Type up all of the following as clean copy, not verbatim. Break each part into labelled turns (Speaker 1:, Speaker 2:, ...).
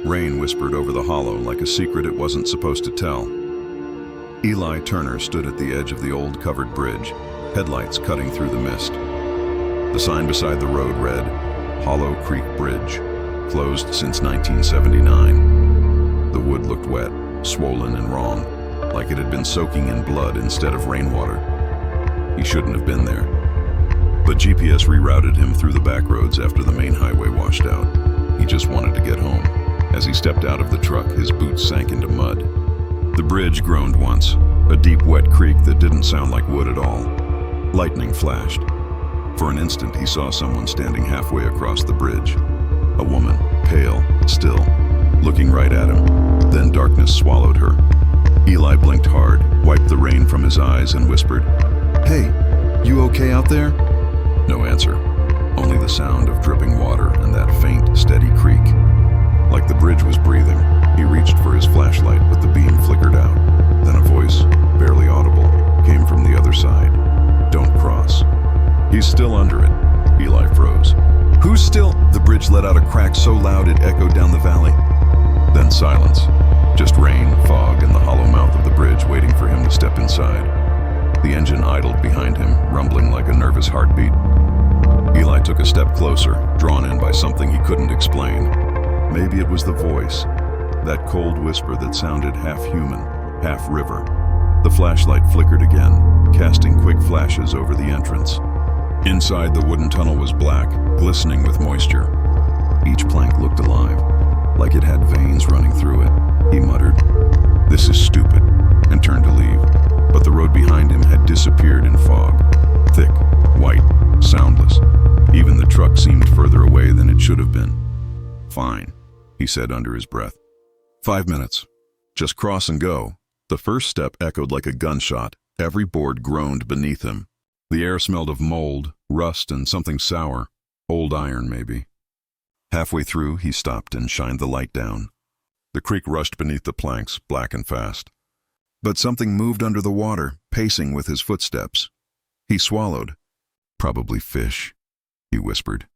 Speaker 1: Rain whispered over the hollow like a secret it wasn't supposed to tell. Eli Turner stood at the edge of the old covered bridge, headlights cutting through the mist. The sign beside the road read, Hollow Creek Bridge, closed since 1979. The wood looked wet, swollen and wrong, like it had been soaking in blood instead of rainwater. He shouldn't have been there. But GPS rerouted him through the back roads after the main highway washed out. He just wanted to get home. As he stepped out of the truck, his boots sank into mud. The bridge groaned once, a deep, wet creek that didn't sound like wood at all. Lightning flashed. For an instant, he saw someone standing halfway across the bridge. A woman, pale, still, looking right at him. Then darkness swallowed her. Eli blinked hard, wiped the rain from his eyes, and whispered, "Hey, you okay out there?" No answer, only the sound of dripping water and that faint, steady creak. Like the bridge was breathing, he reached for his flashlight, but the beam flickered out. Then a voice, barely audible, came from the other side. "Don't cross." "He's still under it." Eli froze. "Who's still?" The bridge let out a crack so loud it echoed down the valley. Then silence. Just rain, fog, and the hollow mouth of the bridge waiting for him to step inside. The engine idled behind him, rumbling like a nervous heartbeat. Eli took a step closer, drawn in by something he couldn't explain. Maybe it was the voice, that cold whisper that sounded half human, half river. The flashlight flickered again, casting quick flashes over the entrance. Inside, the wooden tunnel was black, glistening with moisture. Each plank looked alive, like it had veins running through it. He muttered, "This is stupid," and turned to leave. But the road behind him had disappeared in fog. Thick, white, soundless. Even the truck seemed further away than it should have been. "Fine," he said under his breath. 5 minutes. Just cross and go. The first step echoed like a gunshot. Every board groaned beneath him. The air smelled of mold, rust, and something sour. Old iron, maybe. Halfway through, he stopped and shined the light down. The creek rushed beneath the planks, black and fast. But something moved under the water, pacing with his footsteps. He swallowed. "Probably fish," he whispered.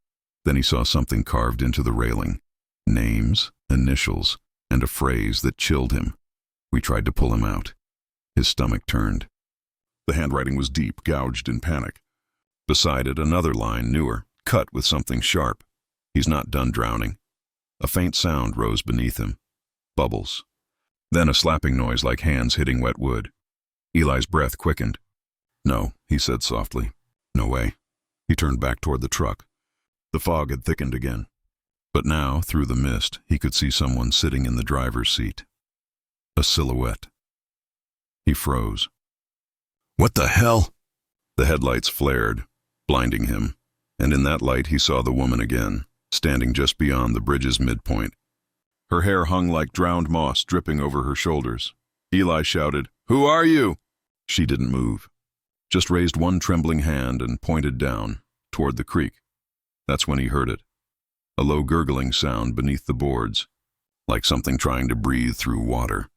Speaker 1: Then he saw something carved into the railing. Names, initials, and a phrase that chilled him. We tried to pull him out. His stomach turned. The handwriting was deep, gouged in panic. Beside it, another line, newer, cut with something sharp. "He's not done drowning." A faint sound rose beneath him. Bubbles. Then a slapping noise like hands hitting wet wood. Eli's breath quickened. "No," he said softly. "No way." He turned back toward the truck. The fog had thickened again. But now, through the mist, he could see someone sitting in the driver's seat. A silhouette. He froze. "What the hell?" The headlights flared, blinding him, and in that light he saw the woman again, standing just beyond the bridge's midpoint. Her hair hung like drowned moss dripping over her shoulders. Eli shouted, "Who are you?" She didn't move, just raised one trembling hand and pointed down, toward the creek. That's when he heard it. A low gurgling sound beneath the boards, like something trying to breathe through water.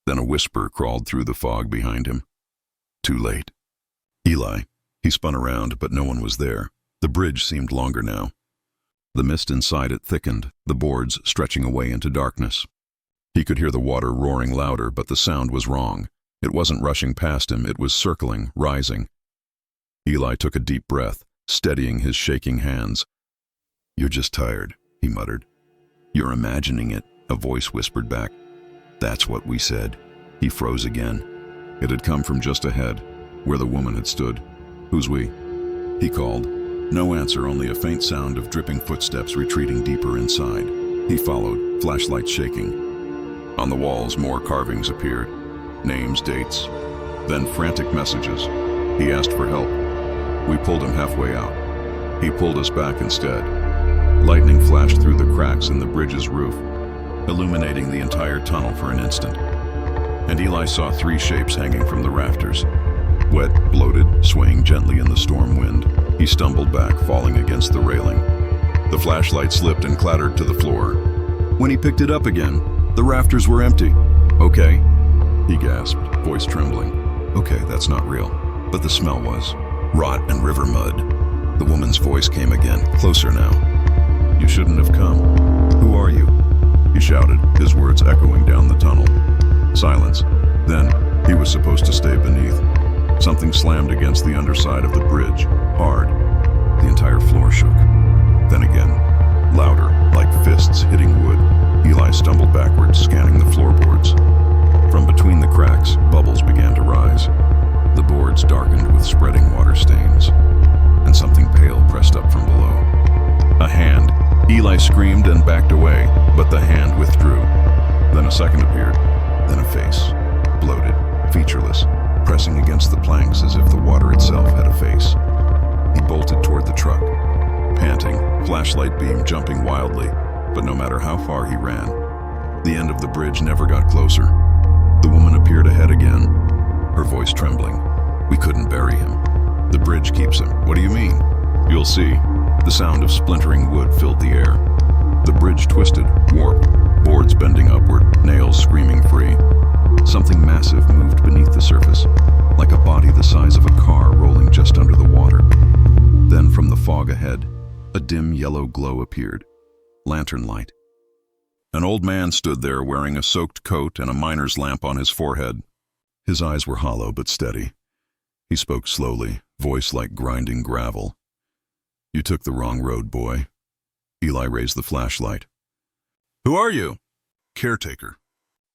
Speaker 1: Then a whisper crawled through the fog behind him. Too late. Eli. He spun around, but no one was there. The bridge seemed longer now. The mist inside it thickened, the boards stretching away into darkness. He could hear the water roaring louder, but the sound was wrong. It wasn't rushing past him, it was circling, rising. Eli took a deep breath, steadying his shaking hands. "You're just tired," he muttered. "You're imagining it," a voice whispered back. "That's what we said." He froze again. It had come from just ahead, where the woman had stood. "Who's we?" he called. No answer, only a faint sound of dripping footsteps retreating deeper inside. He followed, flashlight shaking. On the walls, more carvings appeared. Names, dates, then frantic messages. He asked for help. We pulled him halfway out. He pulled us back instead. Lightning flashed through the cracks in the bridge's roof, illuminating the entire tunnel for an instant. And Eli saw 3 shapes hanging from the rafters. Wet, bloated, swaying gently in the storm wind. He stumbled back, falling against the railing. The flashlight slipped and clattered to the floor. When he picked it up again, the rafters were empty. "Okay," he gasped, voice trembling. "Okay, that's not real." But the smell was. Rot and river mud. The woman's voice came again, closer now. "You shouldn't have come. Who are you?" His shouted, his words echoing down the tunnel. Silence. Then, he was supposed to stay beneath. Something slammed against the underside of the bridge, hard. The entire floor shook. Then again, louder, like fists hitting wood. Eli stumbled backwards, scanning the floorboards. From between the cracks, bubbles began to rise. The boards darkened with spreading water stains, and something pale pressed up from below. A hand. Eli screamed and backed away, but the hand withdrew. Then a second appeared, then a face, bloated, featureless, pressing against the planks as if the water itself had a face. He bolted toward the truck, panting, flashlight beam jumping wildly, but no matter how far he ran, the end of the bridge never got closer. The woman appeared ahead again, her voice trembling. "We couldn't bury him. The bridge keeps him." "What do you mean?" "You'll see." The sound of splintering wood filled the air. The bridge twisted, warped, boards bending upward, nails screaming free. Something massive moved beneath the surface, like a body the size of a car rolling just under the water. Then from the fog ahead, a dim yellow glow appeared. Lantern light. An old man stood there wearing a soaked coat and a miner's lamp on his forehead. His eyes were hollow but steady. He spoke slowly, voice like grinding gravel. "You took the wrong road, boy." Eli raised the flashlight. "Who are you?" "Caretaker.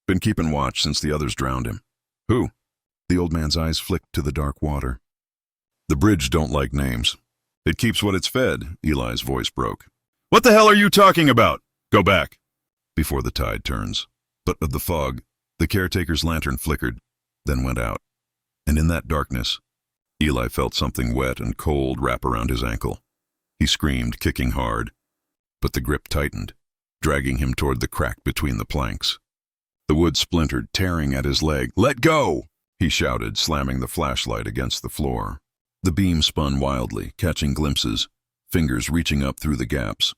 Speaker 1: Been keeping watch since the others drowned him." "Who?" The old man's eyes flicked to the dark water. "The bridge don't like names. It keeps what it's fed," Eli's voice broke. "What the hell are you talking about? Go back." "Before the tide turns." But of the fog, the caretaker's lantern flickered, then went out. And in that darkness, Eli felt something wet and cold wrap around his ankle. He screamed, kicking hard, but the grip tightened, dragging him toward the crack between the planks. The wood splintered, tearing at his leg. "Let go!" he shouted, slamming the flashlight against the floor. The beam spun wildly, catching glimpses, fingers reaching up through the gaps.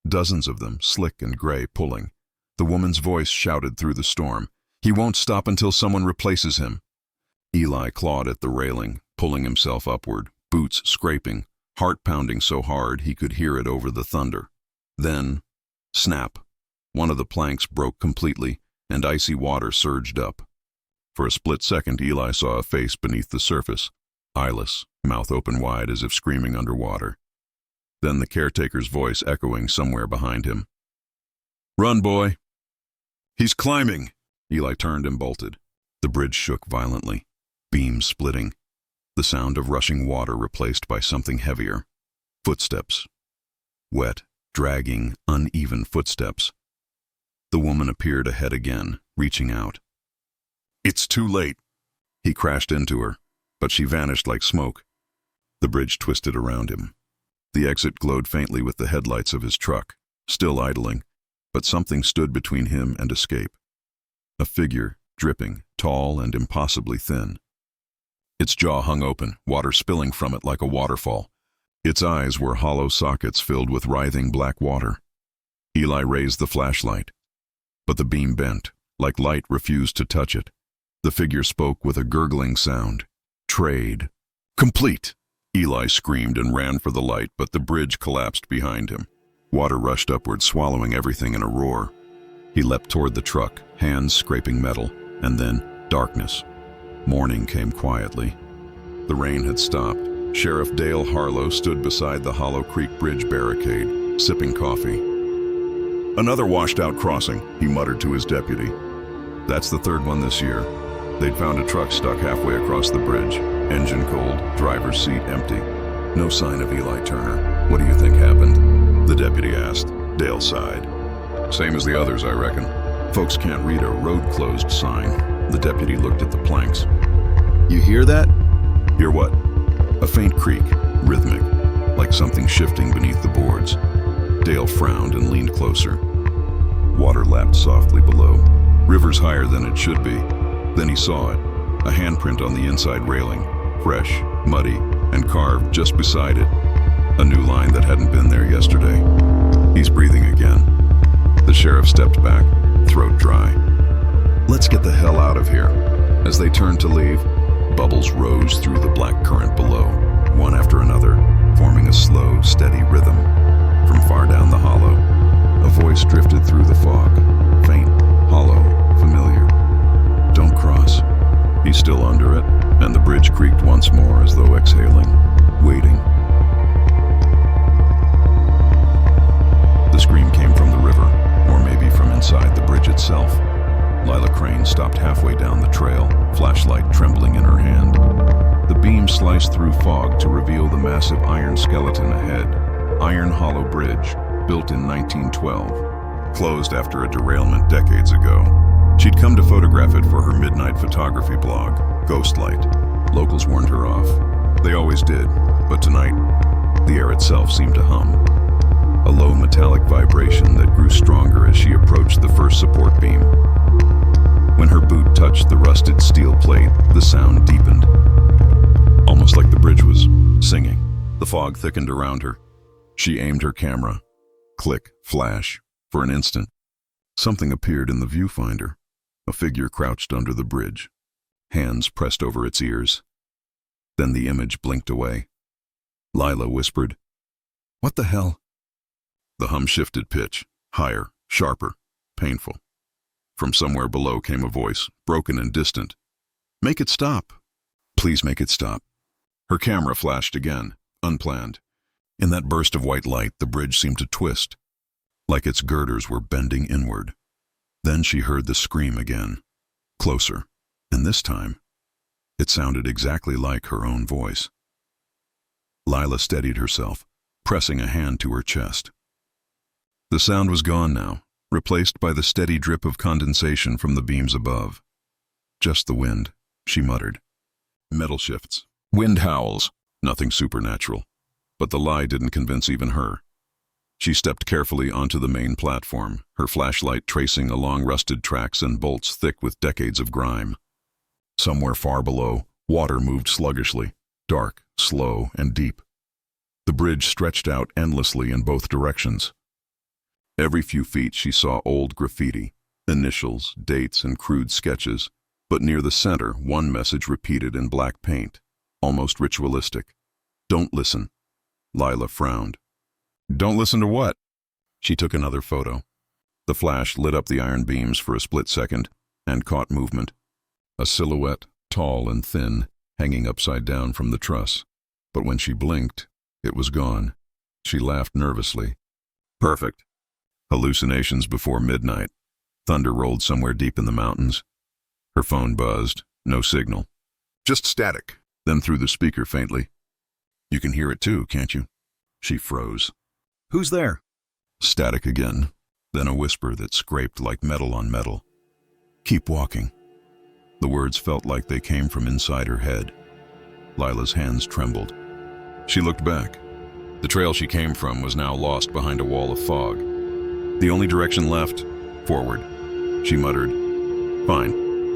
Speaker 1: Dozens of them, slick and gray, pulling. The woman's voice shouted through the storm. "He won't stop until someone replaces him." Eli clawed at the railing, pulling himself upward, boots scraping, heart pounding so hard he could hear it over the thunder. Then, snap. One of the planks broke completely, and icy water surged up. For a split second, Eli saw a face beneath the surface, eyeless, mouth open wide as if screaming underwater. Then the caretaker's voice echoing somewhere behind him. "Run, boy." "He's climbing." Eli turned and bolted. The bridge shook violently, beams splitting. The sound of rushing water replaced by something heavier. Footsteps. Wet, dragging, uneven footsteps. The woman appeared ahead again, reaching out. "It's too late." He crashed into her, but she vanished like smoke. The bridge twisted around him. The exit glowed faintly with the headlights of his truck, still idling, but something stood between him and escape. A figure, dripping, tall and impossibly thin. Its jaw hung open, water spilling from it like a waterfall. Its eyes were hollow sockets filled with writhing black water. Eli raised the flashlight, but the beam bent, like light refused to touch it. The figure spoke with a gurgling sound. "Trade. Complete." Eli screamed and ran for the light, but the bridge collapsed behind him. Water rushed upward, swallowing everything in a roar. He leapt toward the truck, hands scraping metal, and then darkness. Morning came quietly. The rain had stopped. Sheriff Dale Harlow stood beside the Hollow Creek Bridge barricade, sipping coffee. "Another washed-out crossing," he muttered to his deputy. "That's the third one this year." They'd found a truck stuck halfway across the bridge, engine cold, driver's seat empty. No sign of Eli Turner. "What do you think happened?" the deputy asked. Dale sighed. "Same as the others, I reckon. Folks can't read a road closed sign." The deputy looked at the planks. "You hear that?" "Hear what?" A faint creak, rhythmic, like something shifting beneath the boards. Dale frowned and leaned closer. Water lapped softly below, rivers higher than it should be. Then he saw it, a handprint on the inside railing, fresh, muddy, and carved just beside it. A new line that hadn't been there yesterday. He's breathing again. The sheriff stepped back, throat dry. "Let's get the hell out of here." As they turned to leave, bubbles rose through the black current below, one after another, forming a slow, steady rhythm. From far down the hollow, a voice drifted through the fog, hollow, familiar. Don't cross. He's still under it, and the bridge creaked once more as though exhaling, waiting. The scream came from the river, or maybe from inside the bridge itself. Lila Crane stopped halfway down the trail, flashlight trembling in her hand. The beam sliced through fog to reveal the massive iron skeleton ahead. Iron Hollow Bridge, built in 1912, closed after a derailment decades ago. She'd come to photograph it for her midnight photography blog, Ghostlight. Locals warned her off. They always did, but tonight, the air itself seemed to hum. A low metallic vibration that grew stronger as she approached the first support beam. When her boot touched the rusted steel plate, the sound deepened. Almost like the bridge was singing. The fog thickened around her. She aimed her camera. Click, flash. For an instant, something appeared in the viewfinder. A figure crouched under the bridge, hands pressed over its ears. Then the image blinked away. Lila whispered, "What the hell?" The hum shifted pitch, higher, sharper, painful. From somewhere below came a voice, broken and distant. "Make it stop. Please make it stop." Her camera flashed again, unplanned. In that burst of white light, the bridge seemed to twist, like its girders were bending inward. Then she heard the scream again, closer, and this time, it sounded exactly like her own voice. Lila steadied herself, pressing a hand to her chest. The sound was gone now, replaced by the steady drip of condensation from the beams above. "Just the wind," she muttered. Metal shifts, wind howls, nothing supernatural. But the lie didn't convince even her. She stepped carefully onto the main platform, her flashlight tracing along rusted tracks and bolts thick with decades of grime. Somewhere far below, water moved sluggishly, dark, slow, and deep. The bridge stretched out endlessly in both directions. Every few feet she saw old graffiti, initials, dates, and crude sketches, but near the center, one message repeated in black paint, almost ritualistic. "Don't listen." Lila frowned. "Don't listen to what?" She took another photo. The flash lit up the iron beams for a split second and caught movement. A silhouette, tall and thin, hanging upside down from the truss. But when she blinked, it was gone. She laughed nervously. Perfect. Hallucinations before midnight. Thunder rolled somewhere deep in the mountains. Her phone buzzed. No signal. Just static. Then through the speaker faintly. "You can hear it too, can't you?" She froze. "Who's there?" Static again. Then a whisper that scraped like metal on metal. "Keep walking." The words felt like they came from inside her head. Lila's hands trembled. She looked back. The trail she came from was now lost behind a wall of fog. The only direction left, forward. She muttered, "Fine.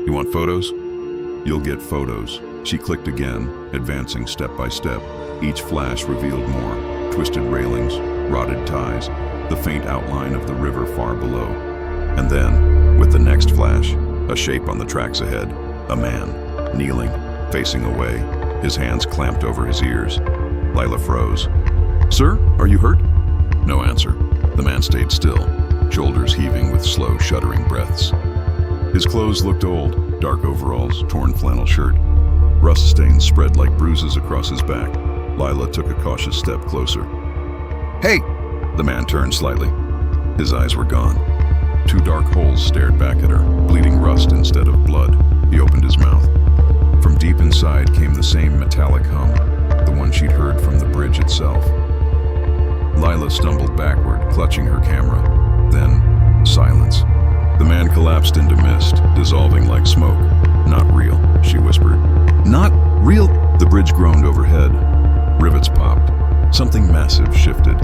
Speaker 1: You want photos?" "You'll get photos." She clicked again, advancing step by step. Each flash revealed more. Twisted railings, rotted ties, the faint outline of the river far below. And then, with the next flash, a shape on the tracks ahead. A man, kneeling, facing away, his hands clamped over his ears. Lila froze. "Sir, are you hurt?" No answer. The man stayed still, shoulders heaving with slow, shuddering breaths. His clothes looked old, dark overalls, torn flannel shirt. Rust stains spread like bruises across his back. Lila took a cautious step closer. "Hey!" The man turned slightly. His eyes were gone. Two dark holes stared back at her, bleeding rust instead of blood. He opened his mouth. From deep inside came the same metallic hum, the one she'd heard from the bridge itself. Lila stumbled backward, clutching her camera. Then, silence. The man collapsed into mist, dissolving like smoke. "Not real," she whispered. "Not real?" The bridge groaned overhead. Rivets popped. Something massive shifted.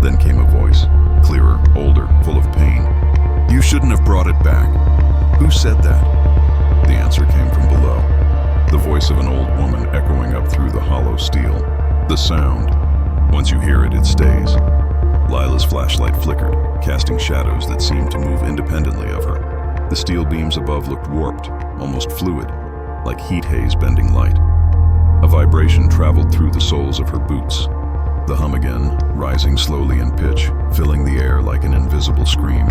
Speaker 1: Then came a voice, clearer, older, full of pain. "You shouldn't have brought it back." "Who said that?" The answer came from below. The voice of an old woman echoing up through the hollow steel. The sound. Once you hear it, it stays. Lila's flashlight flickered, casting shadows that seemed to move independently of her. The steel beams above looked warped, almost fluid, like heat haze bending light. A vibration traveled through the soles of her boots. The hum again, rising slowly in pitch, filling the air like an invisible scream.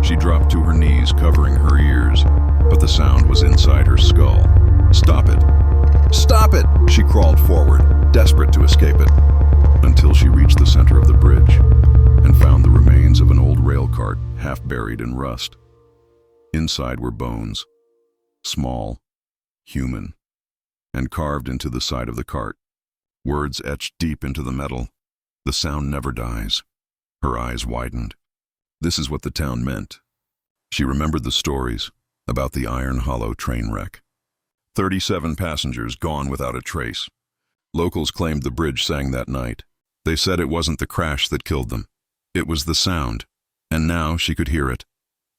Speaker 1: She dropped to her knees, covering her ears, but the sound was inside her skull. "Stop it! Stop it!" She crawled forward, desperate to escape it, until she reached the center of the bridge and found the remains of an old rail cart half buried in rust. Inside were bones, small, human, and carved into the side of the cart. Words etched deep into the metal. "The sound never dies." Her eyes widened. This is what the town meant. She remembered the stories about the Iron Hollow train wreck. 37 passengers gone without a trace. Locals claimed the bridge sang that night. They said it wasn't the crash that killed them. It was the sound. And now she could hear it.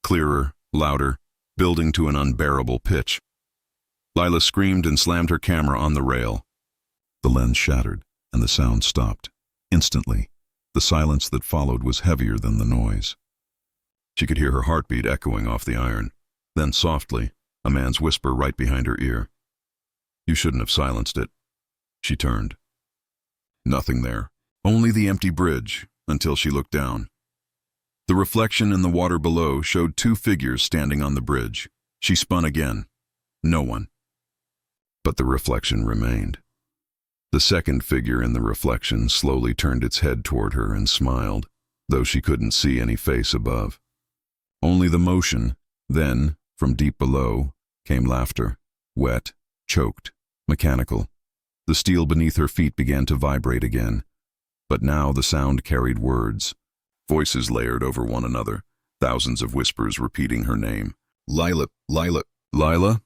Speaker 1: Clearer, louder, building to an unbearable pitch. Lila screamed and slammed her camera on the rail. The lens shattered, and the sound stopped. Instantly, the silence that followed was heavier than the noise. She could hear her heartbeat echoing off the iron. Then softly, a man's whisper right behind her ear. "You shouldn't have silenced it." She turned. Nothing there. Only the empty bridge, until she looked down. The reflection in the water below showed 2 figures standing on the bridge. She spun again. No one. But the reflection remained. The second figure in the reflection slowly turned its head toward her and smiled, though she couldn't see any face above. Only the motion. Then, from deep below, came laughter. Wet, choked, mechanical. The steel beneath her feet began to vibrate again. But now the sound carried words. Voices layered over one another, thousands of whispers repeating her name. "Lila, Lila, Lila?"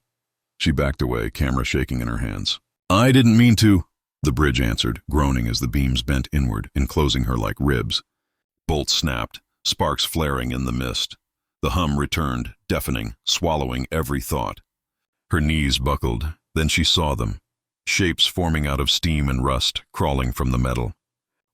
Speaker 1: She backed away, camera shaking in her hands. "I didn't mean to," the bridge answered, groaning as the beams bent inward, enclosing her like ribs. Bolts snapped, sparks flaring in the mist. The hum returned, deafening, swallowing every thought. Her knees buckled, then she saw them. Shapes forming out of steam and rust, crawling from the metal.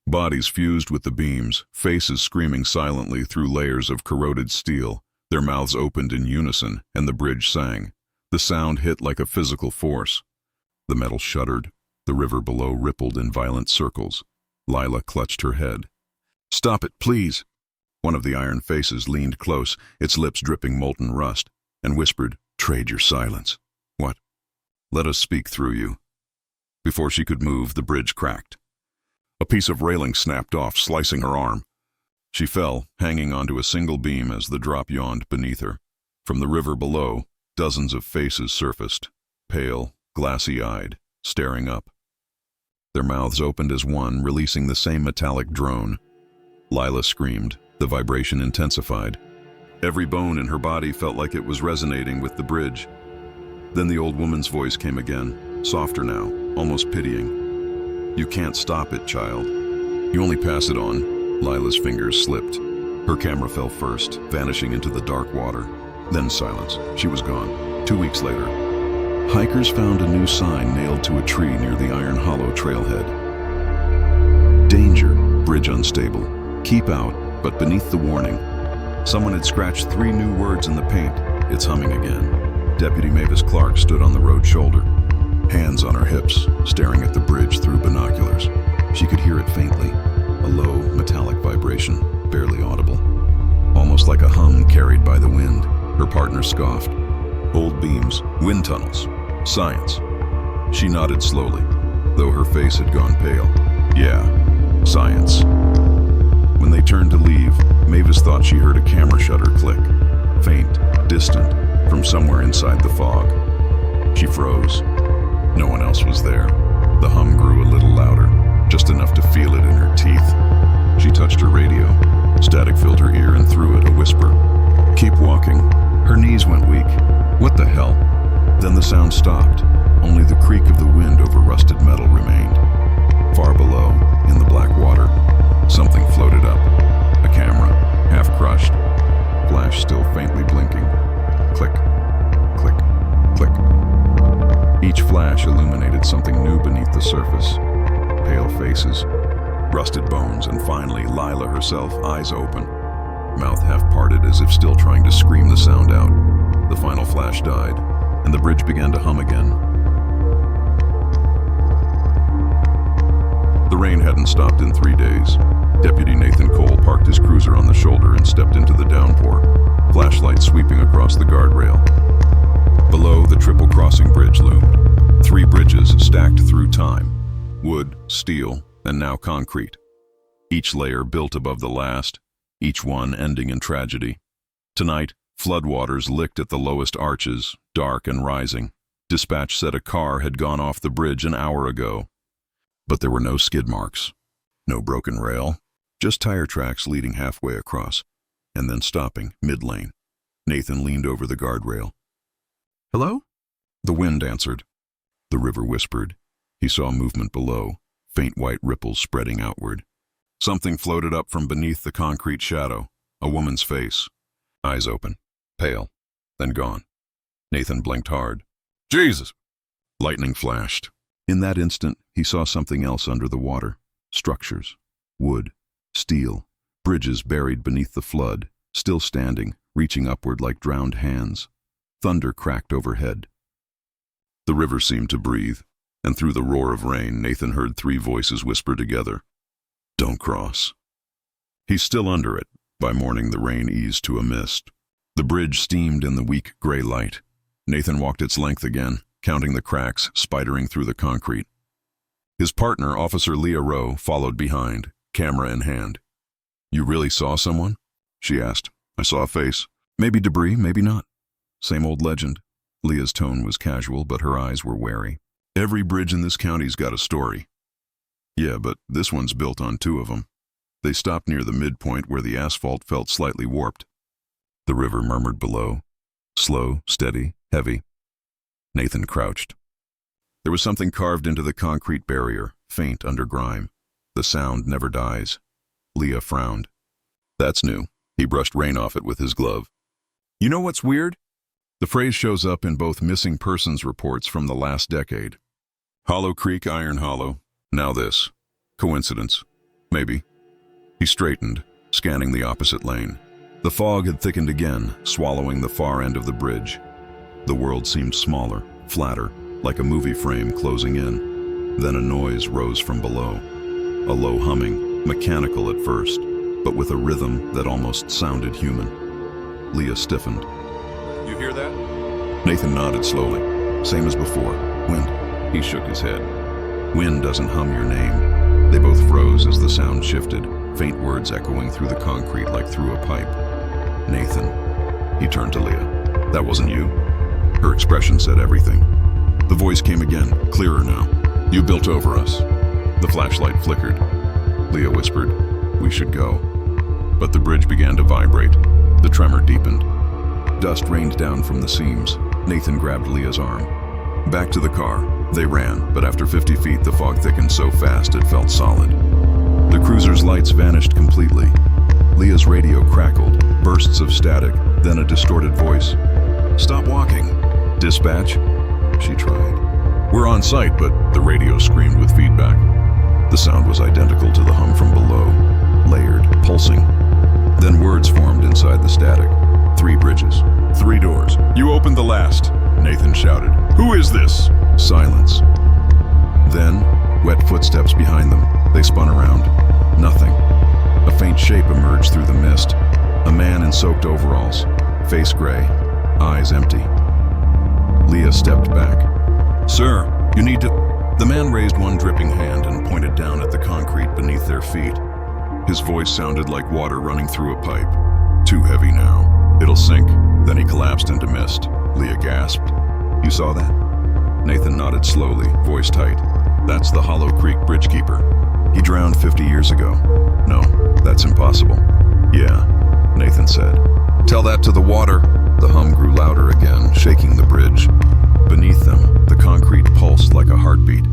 Speaker 1: Bodies fused with the beams, faces screaming silently through layers of corroded steel. Their mouths opened in unison, and the bridge sang. The sound hit like a physical force. The metal shuddered. The river below rippled in violent circles. Lila clutched her head. "Stop it, please." One of the iron faces leaned close, its lips dripping molten rust, and whispered, "Trade your silence." "What?" "Let us speak through you." Before she could move, the bridge cracked. A piece of railing snapped off, slicing her arm. She fell, hanging onto a single beam as the drop yawned beneath her. From the river below, dozens of faces surfaced, pale, glassy-eyed, staring up. Their mouths opened as one, releasing the same metallic drone. Lila screamed. The vibration intensified. Every bone in her body felt like it was resonating with the bridge. Then the old woman's voice came again, softer now, almost pitying. "You can't stop it, child. You only pass it on." Lila's fingers slipped. Her camera fell first, vanishing into the dark water. Then silence. She was gone. 2 weeks later, hikers found a new sign nailed to a tree near the Iron Hollow trailhead. "Danger, bridge unstable. Keep out," but beneath the warning, someone had scratched 3 new words in the paint. "It's humming again." Deputy Mavis Clark stood on the road shoulder, hands on her hips, staring at the bridge through binoculars. She could hear it faintly, a low, metallic vibration, barely audible. Almost like a hum carried by the wind. Her partner scoffed. "Old beams, wind tunnels, science." She nodded slowly, though her face had gone pale. "Yeah, science." When they turned to leave, Mavis thought she heard a camera shutter click, faint, distant, from somewhere inside the fog. She froze. No one else was there. The hum grew a little louder, just enough to feel it in her teeth. She touched her radio. Static filled her ear and through it a whisper. "Keep walking." Her knees went weak. What the hell? Then the sound stopped. Only the creak of the wind over rusted metal remained. Far below, in the black water, something floated up. A camera, half crushed, flash still faintly blinking. Click, click, click. Each flash illuminated something new beneath the surface. Pale faces, rusted bones, and finally Lila herself, eyes open, mouth half parted as if still trying to scream the sound out. The final flash died, and the bridge began to hum again. The rain hadn't stopped in 3 days. Deputy Nathan Cole parked his cruiser on the shoulder and stepped into the downpour. flashlight sweeping across the guardrail. Below, the triple crossing bridge loomed. 3 bridges stacked through time. Wood, steel, and now concrete. Each layer built above the last, each one ending in tragedy. Tonight, floodwaters licked at the lowest arches, dark and rising. Dispatch said a car had gone off the bridge an hour ago. But there were no skid marks, no broken rail, just tire tracks leading halfway across, and then stopping mid-lane. Nathan leaned over the guardrail. "Hello?" The wind answered. The river whispered. He saw movement below, faint white ripples spreading outward. Something floated up from beneath the concrete shadow, a woman's face. Eyes open, pale, then gone. Nathan blinked hard. "Jesus!" Lightning flashed. In that instant, he saw something else under the water. Structures. Wood. Steel. Bridges buried beneath the flood, still standing, reaching upward like drowned hands. Thunder cracked overhead. The river seemed to breathe, and through the roar of rain, Nathan heard 3 voices whisper together. "Don't cross." He's still under it. By morning, the rain eased to a mist. The bridge steamed in the weak gray light. Nathan walked its length again, counting the cracks spidering through the concrete. His partner, Officer Leah Rowe, followed behind, camera in hand. "You really saw someone?" she asked. "I saw a face. Maybe debris, maybe not. Same old legend." Leah's tone was casual, but her eyes were wary. "Every bridge in this county's got a story." "Yeah, but this one's built on 2 of them. They stopped near the midpoint where the asphalt felt slightly warped." The river murmured below. Slow, steady, heavy. Nathan crouched. There was something carved into the concrete barrier, faint under grime. The sound never dies. Leah frowned. "That's new." He brushed rain off it with his glove. "You know what's weird?" The phrase shows up in both missing persons reports from the last decade. Hollow Creek, Iron Hollow. Now this. Coincidence? Maybe. He straightened, scanning the opposite lane. The fog had thickened again, swallowing the far end of the bridge. The world seemed smaller, flatter, like a movie frame closing in. Then a noise rose from below. A low humming, mechanical at first, but with a rhythm that almost sounded human. Leah stiffened. "You hear that?" Nathan nodded slowly. "Same as before. Wind." He shook his head. "Wind doesn't hum your name." They both froze as the sound shifted, faint words echoing through the concrete like through a pipe. "Nathan." He turned to Leah. "That wasn't you?" Her expression said everything. The voice came again, clearer now. "You built over us." The flashlight flickered. Leah whispered, "We should go." But the bridge began to vibrate. The tremor deepened. Dust rained down from the seams. Nathan grabbed Leah's arm. Back to the car. They ran, but after 50 feet the fog thickened so fast it felt solid. The cruiser's lights vanished completely. Leah's radio crackled, bursts of static, then a distorted voice. "Stop walking." "Dispatch?" She tried. "We're on site," but the radio screamed with feedback. The sound was identical to the hum from below, layered, pulsing. Then words formed inside the static. 3 bridges, 3 doors. "You opened the last," Nathan shouted. "Who is this?" Silence. Then, wet footsteps behind them. They spun around. Nothing. A faint shape emerged through the mist. A man in soaked overalls, face gray, eyes empty. Leah stepped back. "Sir, you need to..." The man raised one dripping hand and pointed down at the concrete beneath their feet. His voice sounded like water running through a pipe. "Too heavy now. It'll sink." Then he collapsed into mist. Leah gasped. "You saw that?" Nathan nodded slowly, voice tight. "That's the Hollow Creek bridgekeeper. He drowned 50 years ago." "No, that's impossible." "Yeah," Nathan said. "Tell that to the water." The hum grew louder again, shaking the bridge. Beneath them, the concrete pulsed like a heartbeat.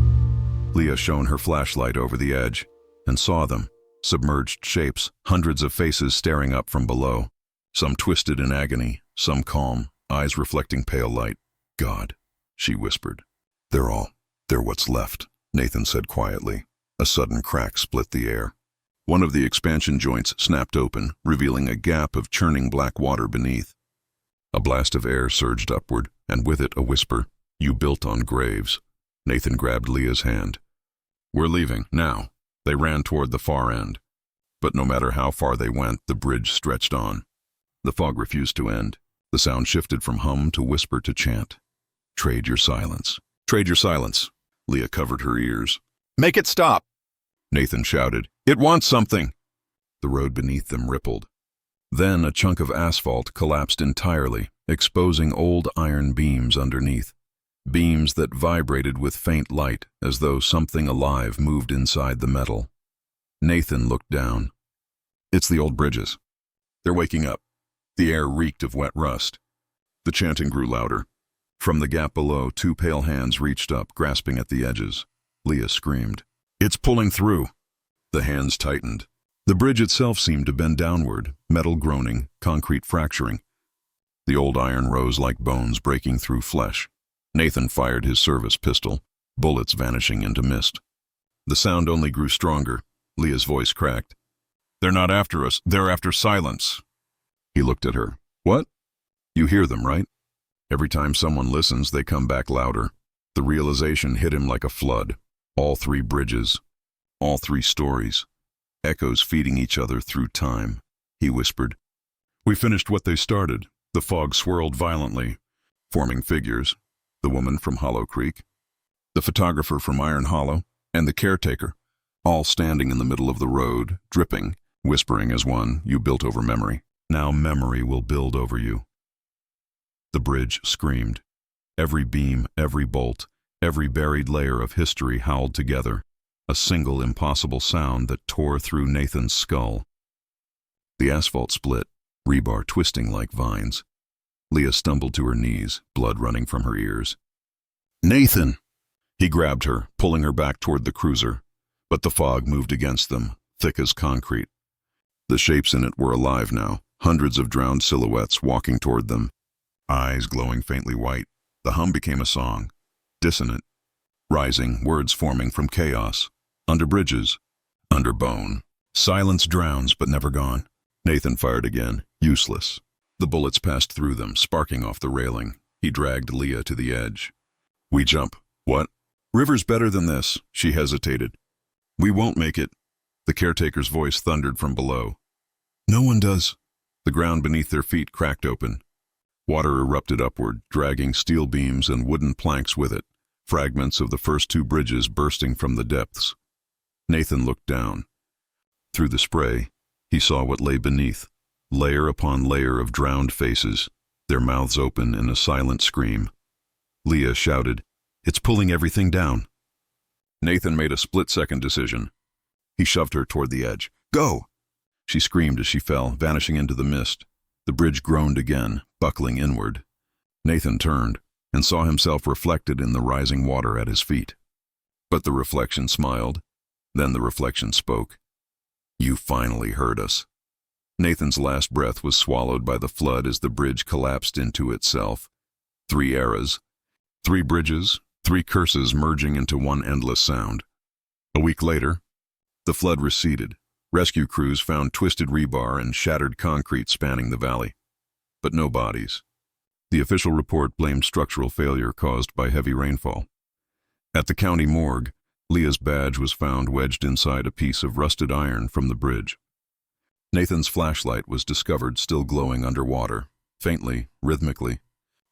Speaker 1: Leah shone her flashlight over the edge and saw them, submerged shapes, hundreds of faces staring up from below. Some twisted in agony, some calm, eyes reflecting pale light. "God," she whispered. They're what's left," Nathan said quietly. A sudden crack split the air. One of the expansion joints snapped open, revealing a gap of churning black water beneath. A blast of air surged upward, and with it a whisper, "You built on graves." Nathan grabbed Leah's hand. "We're leaving, now." They ran toward the far end. But no matter how far they went, the bridge stretched on. The fog refused to end. The sound shifted from hum to whisper to chant. Trade your silence. Trade your silence. Leah covered her ears. Make it stop! Nathan shouted. It wants something! The road beneath them rippled. Then a chunk of asphalt collapsed entirely, exposing old iron beams underneath. Beams that vibrated with faint light, as though something alive moved inside the metal. Nathan looked down. It's the old bridges. They're waking up. The air reeked of wet rust. The chanting grew louder. From the gap below, two pale hands reached up, grasping at the edges. Leah screamed. It's pulling through. The hands tightened. The bridge itself seemed to bend downward, metal groaning, concrete fracturing. The old iron rose like bones breaking through flesh. Nathan fired his service pistol, bullets vanishing into mist. The sound only grew stronger. Leah's voice cracked. They're not after us, they're after silence. He looked at her. What? You hear them, right? Every time someone listens, they come back louder. The realization hit him like a flood. All three bridges. All three stories. Echoes feeding each other through time. He whispered. We finished what they started. The fog swirled violently, forming figures. The woman from Hollow Creek, the photographer from Iron Hollow, and the caretaker, all standing in the middle of the road, dripping, whispering as one, you built over memory. Now memory will build over you. The bridge screamed. Every beam, every bolt, every buried layer of history howled together, a single impossible sound that tore through Nathan's skull. The asphalt split, rebar twisting like vines. Leah stumbled to her knees, blood running from her ears. Nathan! He grabbed her, pulling her back toward the cruiser, but the fog moved against them, thick as concrete. The shapes in it were alive now, hundreds of drowned silhouettes walking toward them, eyes glowing faintly white. The hum became a song, dissonant, rising, words forming from chaos, under bridges, under bone. Silence drowns but never gone. Nathan fired again, useless. The bullets passed through them, sparking off the railing. He dragged Leah to the edge. We jump. What? River's better than this, she hesitated. We won't make it. The caretaker's voice thundered from below. No one does. The ground beneath their feet cracked open. Water erupted upward, dragging steel beams and wooden planks with it, fragments of the first two bridges bursting from the depths. Nathan looked down. Through the spray, he saw what lay beneath. Layer upon layer of drowned faces, their mouths open in a silent scream. Leah shouted, It's pulling everything down. Nathan made a split-second decision. He shoved her toward the edge. Go! She screamed as she fell, vanishing into the mist. The bridge groaned again, buckling inward. Nathan turned and saw himself reflected in the rising water at his feet. But the reflection smiled. Then the reflection spoke. You finally heard us. Nathan's last breath was swallowed by the flood as the bridge collapsed into itself. 3 eras, 3 bridges, 3 curses merging into one endless sound. A week later, the flood receded. Rescue crews found twisted rebar and shattered concrete spanning the valley. But no bodies. The official report blamed structural failure caused by heavy rainfall. At the county morgue, Leah's badge was found wedged inside a piece of rusted iron from the bridge. Nathan's flashlight was discovered still glowing underwater, faintly, rhythmically,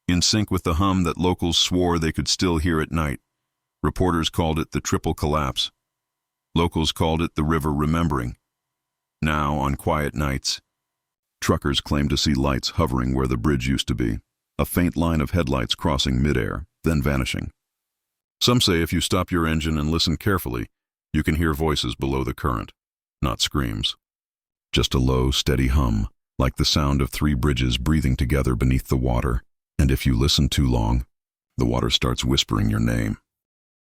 Speaker 1: in sync with the hum that locals swore they could still hear at night. Reporters called it the triple collapse. Locals called it the river remembering. Now, on quiet nights, truckers claimed to see lights hovering where the bridge used to be, a faint line of headlights crossing midair, then vanishing. Some say if you stop your engine and listen carefully, you can hear voices below the current, not screams. Just a low, steady hum, like the sound of 3 bridges breathing together beneath the water, and if you listen too long, the water starts whispering your name.